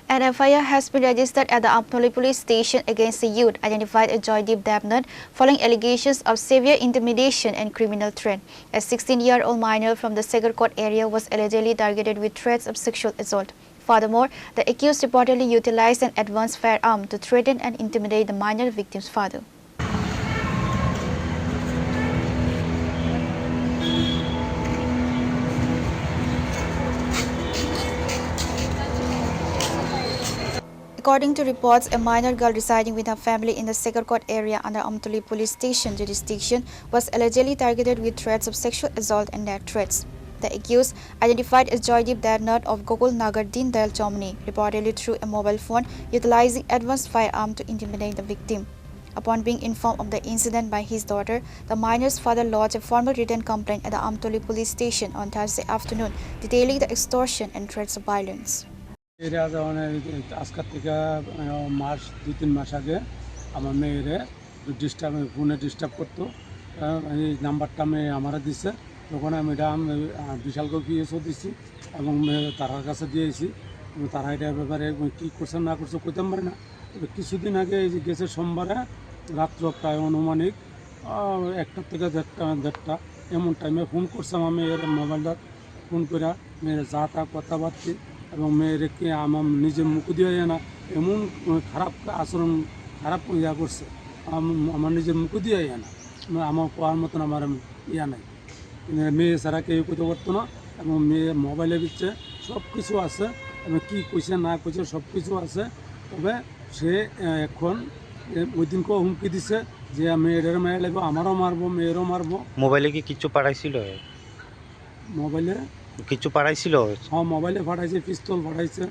An FIR has been registered at the Amtoli police station against the youth identified as Joydeep Devnath following allegations of severe intimidation and criminal threat. A 16-year-old minor from the Segarkot area was allegedly targeted with threats of sexual assault. Furthermore, the accused reportedly utilized an advanced firearm to threaten and intimidate the minor victim's father. According to reports, a minor girl residing with her family in the Segarkot area under Amtoli police station jurisdiction was allegedly targeted with threats of sexual assault and death threats. The accused, identified as Joydeep Devnath of Gokul Nagar Deen Dayal Chowmini, reportedly threw a mobile phone utilizing advanced firearm to intimidate the victim. Upon being informed of the incident by his daughter, the minor's father lodged a formal written complaint at the Amtoli police station on Thursday afternoon, detailing the extortion and threats of violence. এরা যখন আজকের থেকে মাস 2-3 মাস আগে আমার মেয়েরে ফোনে disturb করতো। এই নাম্বারটা আমারা দিছে, তখন আমি এটা বিশাল পিএসও দিছি এবং তারার কাছে দিয়েছি। তারা এটার ব্যাপারে কী করছে না করছে কইতাম পারে না। কিছুদিন আগে এই যে গেছে সোমবারে রাত্র প্রায় অনুমানিক 1টা থেকে 1:30 এমন টাইমে ফোন করছে আমার মেয়ের মোবাইলটা ফোন করে মেয়ের যা তা কথাবার্তা এবং মেয়েরকে আমার নিজের মুখ দিয়ে না এমন খারাপ আচরণ খারাপ করছে, আমার নিজের মুখ দিয়ে না আমার কোয়ার মতন আমার নাই। মেয়ে ছাড়া কেউ করতে পারতো না এবং মেয়ে মোবাইলের ভিতরে সব কিছু আছে এবং কী কইছে না কইছে সব কিছু আছে। তবে সে এখন ওই দিনকেও হুমকি দিছে যে মেয়েদের মেয়ে লাগবে, আমারও মারবো মেয়েরও মারবো। মোবাইলে কি কিছু পাঠাইছিল? মোবাইলে কিছু পাঠাইছিল? হ্যাঁ, মোবাইলে পাঠাইছে, পিস্তল পাঠাইছে,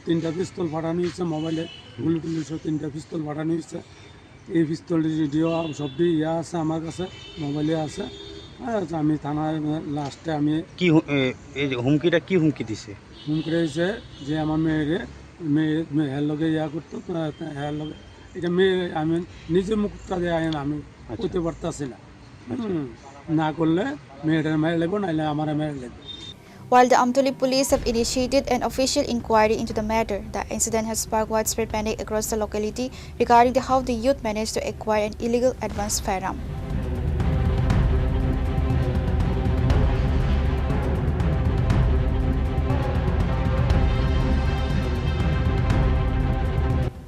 তিনটা পিস্তল পাঠানো হয়েছে মোবাইলে, গুলি টুলি সব 3টা পিস্তল পাঠানো হয়েছে। এই পিস্তল ভিডিও সবটি আছে আমার কাছে, মোবাইলে আছে। আমি থানায় লাস্টে আমি কি হুমকিটা কি হুমকি দিছে? হুমকি রয়েছে যে আমার মেয়ের লগে করতো, হ্যাঁ লগে এটা মেয়ে আমি নিজের মুখটা দিয়ে আমি করতে পারতেছি না। না করলে মেয়েটার মেয়ে লাগবে, নাইলে আমার মেয়ে লাগবে। While the Amtoli police have initiated an official inquiry into the matter, the incident has sparked widespread panic across the locality regarding how the youth managed to acquire an illegal advanced firearm.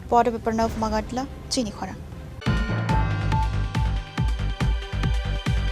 Reporter Pranav Magadla, Chini Khora.